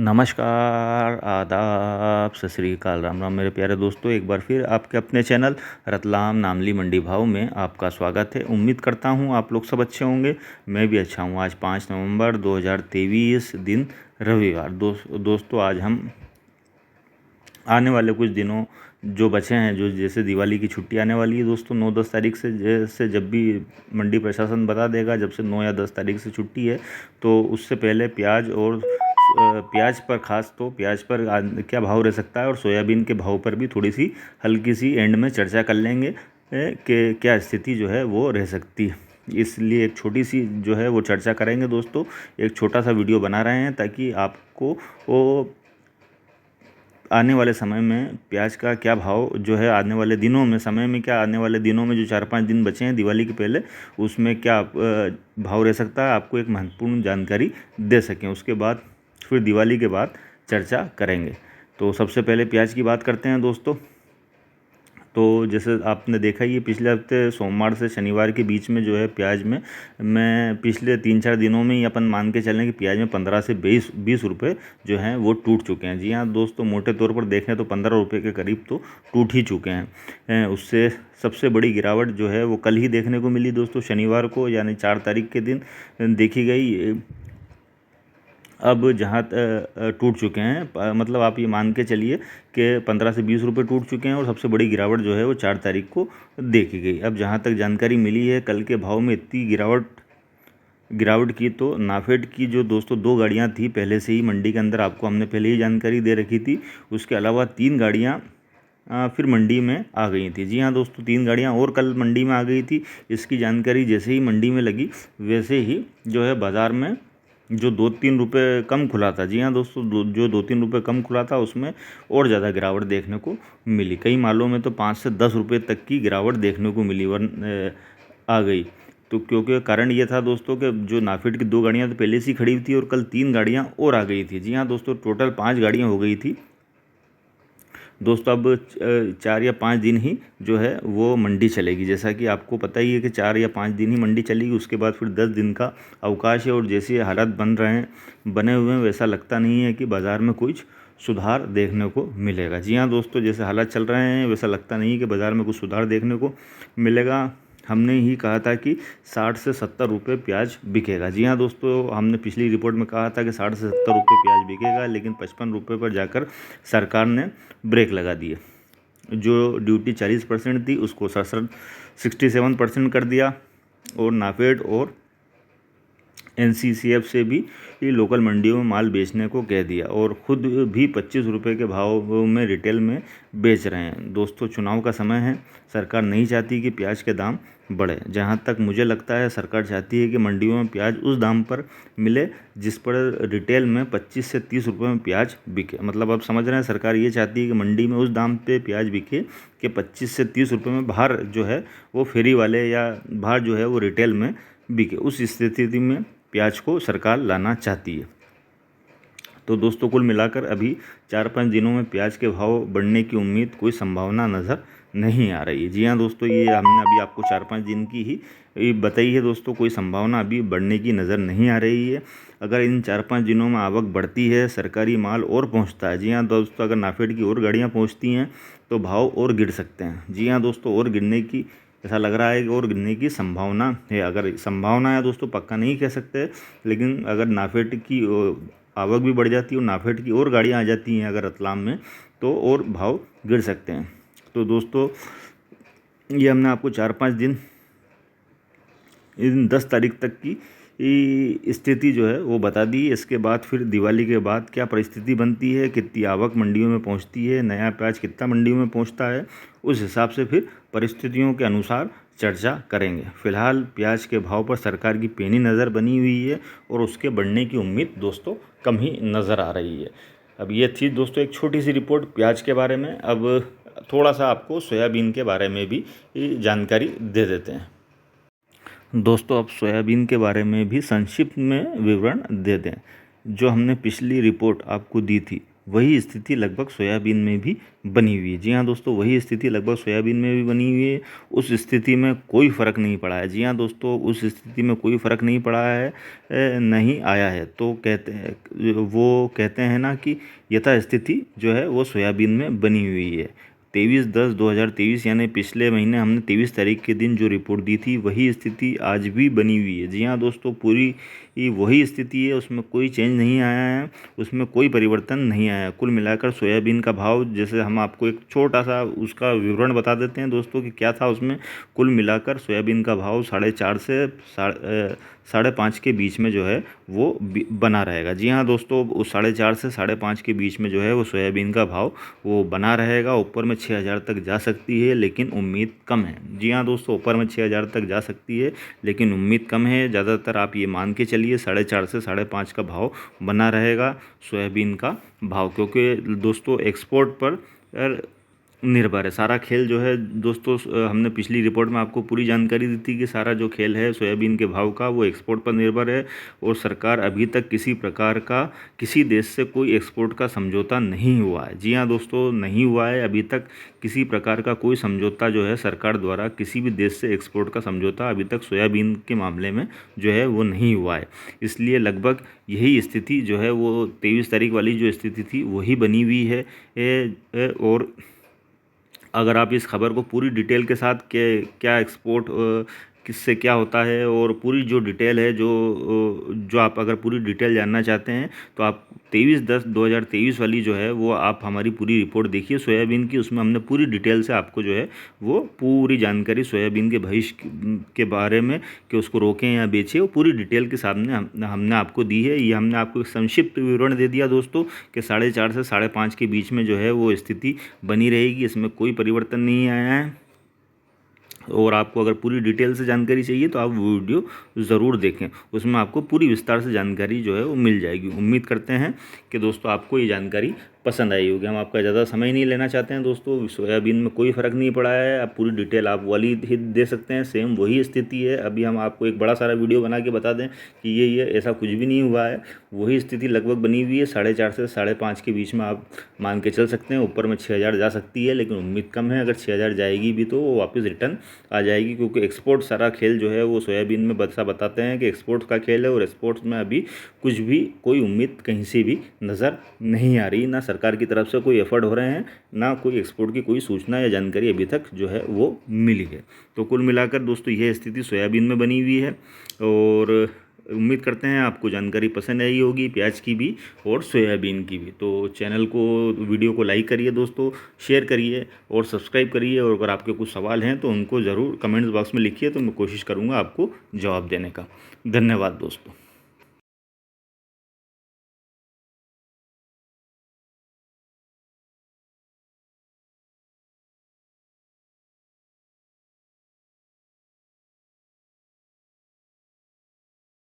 नमस्कार, आदाब, सत श्री अकाल, राम राम मेरे प्यारे दोस्तों। एक बार फिर आपके अपने चैनल रतलाम नामली मंडी भाव में आपका स्वागत है। उम्मीद करता हूँ आप लोग सब अच्छे होंगे। मैं भी अच्छा हूँ। आज 5 नवंबर 2023 दिन रविवार। दोस्तों आज हम आने वाले कुछ दिनों जो बचे हैं, जो जैसे दिवाली की छुट्टी आने वाली है दोस्तों 9-10 तारीख से, जैसे जब भी मंडी प्रशासन बता देगा जब से 9 या 10 तारीख से छुट्टी है, तो उससे पहले प्याज पर खास तो प्याज पर क्या भाव रह सकता है और सोयाबीन के भाव पर भी थोड़ी सी हल्की सी एंड में चर्चा कर लेंगे कि क्या स्थिति जो है वो रह सकती है। इसलिए एक छोटी सी जो है वो चर्चा करेंगे दोस्तों। एक छोटा सा वीडियो बना रहे हैं ताकि आपको वो आने वाले समय में प्याज का क्या भाव जो है आने वाले दिनों में, समय में क्या आने वाले दिनों में जो 4-5 दिन बचे हैं दिवाली के पहले, उसमें क्या भाव रह सकता है, आपको एक महत्वपूर्ण जानकारी दे सकें। उसके बाद फिर दिवाली के बाद चर्चा करेंगे। तो सबसे पहले प्याज की बात करते हैं दोस्तों। तो जैसे आपने देखा ही है, पिछले हफ्ते सोमवार से शनिवार के बीच में जो है प्याज में मैं पिछले 3-4 दिनों में ही अपन मान के चलें कि प्याज में 15 से 20 रुपये जो हैं वो टूट चुके हैं। जी हाँ दोस्तों, मोटे तौर पर देखें तो 15 रुपये के करीब तो टूट ही चुके हैं। उससे सबसे बड़ी गिरावट जो है वो कल ही देखने को मिली दोस्तों, शनिवार को, यानी 4 तारीख के दिन देखी गई। अब जहाँ टूट चुके हैं, मतलब आप ये मान के चलिए कि 15 से 20 रुपये टूट चुके हैं और सबसे बड़ी गिरावट जो है वो 4 तारीख को देखी गई। अब जहाँ तक जानकारी मिली है, कल के भाव में इतनी गिरावट की तो नाफेड की जो दोस्तों 2 गाड़ियाँ थी पहले से ही मंडी के अंदर, आपको हमने पहले ही जानकारी दे रखी थी। उसके अलावा 3 गाड़ियाँ फिर मंडी में आ गई थी। जी हाँ दोस्तों, 3 गाड़ियाँ और कल मंडी में आ गई थी। इसकी जानकारी जैसे ही मंडी में लगी वैसे ही जो है बाज़ार में जो 2-3 रुपये कम खुला था, जी हाँ दोस्तों, जो 2-3 रुपये कम खुला था उसमें और ज़्यादा गिरावट देखने को मिली। कई मालों में तो 5 से 10 रुपये तक की गिरावट देखने को मिली आ गई। तो क्योंकि कारण ये था दोस्तों कि जो नाफेड की 2 गाड़ियाँ तो पहले से ही खड़ी थी और कल 3 गाड़ियाँ और आ गई थी। जी हाँ दोस्तों, टोटल 5 गाड़ियाँ हो गई थी दोस्तों। अब 4 या 5 दिन ही जो है वो मंडी चलेगी। जैसा कि आपको पता ही है कि 4 या 5 दिन ही मंडी चलेगी, उसके बाद फिर 10 दिन का अवकाश है। और जैसे हालात बने हुए हैं, वैसा लगता नहीं है कि बाज़ार में कुछ सुधार देखने को मिलेगा। जी हाँ दोस्तों, जैसे हालात चल रहे हैं वैसा लगता नहीं है कि बाज़ार में कुछ सुधार देखने को मिलेगा। हमने ही कहा था कि 60 से 70 रुपये प्याज बिकेगा। जी हाँ दोस्तों, हमने पिछली रिपोर्ट में कहा था कि 60 से 70 रुपये प्याज बिकेगा, लेकिन 55 रुपये पर जाकर सरकार ने ब्रेक लगा दिए। जो ड्यूटी 40% थी उसको 67% कर दिया और नाफेड और NCCF से भी लोकल मंडियों में माल बेचने को कह दिया और ख़ुद भी 25 रुपये के भाव में रिटेल में बेच रहे हैं। दोस्तों चुनाव का समय है, सरकार नहीं चाहती कि प्याज के दाम बढ़े। जहां तक मुझे लगता है सरकार चाहती है कि मंडियों में प्याज उस दाम पर मिले जिस पर रिटेल में 25 से 30 रुपये में प्याज बिके। मतलब आप समझ रहे हैं, सरकार ये चाहती है कि मंडी में उस दाम पे प्याज बिके कि 25 से 30 रुपये में बाहर जो है वो फेरी वाले या बाहर जो है वो रिटेल में बिके। उस स्थिति में प्याज को सरकार लाना चाहती है। तो दोस्तों कुल मिलाकर अभी 4-5 दिनों में प्याज के भाव बढ़ने की उम्मीद, कोई संभावना नज़र नहीं आ रही है। जी हाँ दोस्तों, ये हमने अभी आपको 4-5 दिन की ही बताई है दोस्तों। कोई संभावना अभी बढ़ने की नज़र नहीं आ रही है। अगर इन 4-5 दिनों में आवक बढ़ती है, सरकारी माल और पहुँचता है, जी हाँ दोस्तों, अगर नाफेड की और गाड़ियाँ पहुँचती हैं तो भाव और गिर सकते हैं। जी हाँ दोस्तों, और गिरने की ऐसा लग रहा है कि और गिरने की संभावना है। अगर संभावना है दोस्तों, पक्का नहीं कह सकते, लेकिन अगर नाफेड की आवक भी बढ़ जाती है और नाफेड की और गाड़ियाँ आ जाती हैं अगर रतलाम में, तो और भाव गिर सकते हैं। तो दोस्तों ये हमने आपको 4-5 दिन इन 10 तारीख तक की स्थिति जो है वो बता दी। इसके बाद फिर दिवाली के बाद क्या परिस्थिति बनती है, कितनी आवक मंडियों में पहुंचती है, नया प्याज कितना मंडियों में पहुंचता है, उस हिसाब से फिर परिस्थितियों के अनुसार चर्चा करेंगे। फिलहाल प्याज के भाव पर सरकार की पैनी नज़र बनी हुई है और उसके बढ़ने की उम्मीद दोस्तों कम ही नज़र आ रही है। अब ये थी दोस्तों एक छोटी सी रिपोर्ट प्याज के बारे में। अब थोड़ा सा आपको सोयाबीन के बारे में भी जानकारी दे देते हैं दोस्तों। अब सोयाबीन के बारे में भी संक्षिप्त में विवरण दे दें। जो हमने पिछली रिपोर्ट आपको दी थी वही स्थिति लगभग सोयाबीन में भी बनी हुई है। जी हाँ दोस्तों, वही स्थिति लगभग सोयाबीन में भी बनी हुई है। उस स्थिति में कोई फ़र्क नहीं पड़ा है। जी हाँ दोस्तों, उस स्थिति में कोई फ़र्क नहीं पड़ा है, नहीं आया है। तो कहते हैं, वो कहते हैं ना कि यथास्थिति जो है वो सोयाबीन में बनी हुई है। 23/10/2023 यानी पिछले महीने हमने 23 तारीख के दिन जो रिपोर्ट दी थी, वही स्थिति आज भी बनी हुई है। जी हाँ दोस्तों, पूरी वही स्थिति है, उसमें कोई चेंज नहीं आया है, उसमें कोई परिवर्तन नहीं आया। कुल मिलाकर सोयाबीन का भाव, जैसे हम आपको एक छोटा सा उसका विवरण बता देते हैं दोस्तों कि क्या था उसमें। कुल मिलाकर सोयाबीन का भाव 4.5 से 5.5 के बीच में जो है वो बना रहेगा। जी हाँ दोस्तों, उस 4.5 से 5.5 के बीच में जो है वो सोयाबीन का भाव वो बना रहेगा। ऊपर में 6,000 तक जा सकती है, लेकिन उम्मीद कम है। जी हाँ दोस्तों, ऊपर में 6,000 तक जा सकती है, लेकिन उम्मीद कम है। ज़्यादातर आप ये मान के चलिए 4.5 से 5.5 का भाव बना रहेगा सोयाबीन का भाव, क्योंकि दोस्तों एक्सपोर्ट पर निर्भर है सारा खेल जो है दोस्तों। हमने पिछली रिपोर्ट में आपको पूरी जानकारी दी थी कि सारा जो खेल है सोयाबीन के भाव का वो एक्सपोर्ट पर निर्भर है, और सरकार अभी तक किसी प्रकार का किसी देश से कोई एक्सपोर्ट का समझौता नहीं हुआ है। जी हाँ दोस्तों, नहीं हुआ है अभी तक किसी प्रकार का कोई समझौता जो है सरकार द्वारा किसी भी देश से एक्सपोर्ट का समझौता अभी तक सोयाबीन के मामले में जो है वो नहीं हुआ है। इसलिए लगभग यही स्थिति जो है वो 23 तारीख वाली जो स्थिति थी वही बनी हुई है। और अगर आप इस खबर को पूरी डिटेल के साथ के क्या एक्सपोर्ट किससे क्या होता है और पूरी जो डिटेल है, जो आप अगर पूरी डिटेल जानना चाहते हैं तो आप 23/10/2023 वाली जो है वो आप हमारी पूरी रिपोर्ट देखिए सोयाबीन की। उसमें हमने पूरी डिटेल से आपको जो है वो पूरी जानकारी सोयाबीन के भविष्य के बारे में कि उसको रोकें या बेचें, वो पूरी डिटेल के सामने हमने आपको दी है। ये हमने आपको एक संक्षिप्त विवरण दे दिया दोस्तों कि 4.5 से 5.5 के बीच में जो है वो स्थिति बनी रहेगी, इसमें कोई परिवर्तन नहीं आया है। और आपको अगर पूरी डिटेल से जानकारी चाहिए तो आप वीडियो ज़रूर देखें, उसमें आपको पूरी विस्तार से जानकारी जो है वो मिल जाएगी। उम्मीद करते हैं कि दोस्तों आपको ये जानकारी पसंद आई होगी। हम आपका ज़्यादा समय नहीं लेना चाहते हैं दोस्तों। सोयाबीन में कोई फ़र्क नहीं पड़ा है, आप पूरी डिटेल आप वाली ही दे सकते हैं, सेम वही स्थिति है। अभी हम आपको एक बड़ा सारा वीडियो बना के बता दें कि ये ऐसा कुछ भी नहीं हुआ है, वही स्थिति लगभग बनी हुई है। 4.5 से 5.5 के बीच में आप मान के चल सकते हैं। ऊपर में 6,000 जा सकती है, लेकिन उम्मीद कम है। अगर 6,000 जाएगी भी तो वो वापस रिटर्न आ जाएगी, क्योंकि एक्सपोर्ट सारा खेल जो है वो सोयाबीन में बताते हैं कि एक्सपोर्ट का खेल है, और एक्सपोर्ट्स में अभी कुछ भी कोई उम्मीद कहीं से भी नज़र नहीं आ रही। ना सरकार की तरफ से कोई एफर्ट हो रहे हैं, ना कोई एक्सपोर्ट की कोई सूचना या जानकारी अभी तक जो है वो मिली है। तो कुल मिलाकर दोस्तों यह स्थिति सोयाबीन में बनी हुई है, और उम्मीद करते हैं आपको जानकारी पसंद आई होगी, प्याज की भी और सोयाबीन की भी। तो चैनल को, वीडियो को लाइक करिए दोस्तों, शेयर करिए और सब्सक्राइब करिए। और अगर आपके कुछ सवाल हैं तो उनको ज़रूर कमेंट्स बॉक्स में लिखिए, तो मैं कोशिश करूँगा आपको जवाब देने का। धन्यवाद दोस्तों।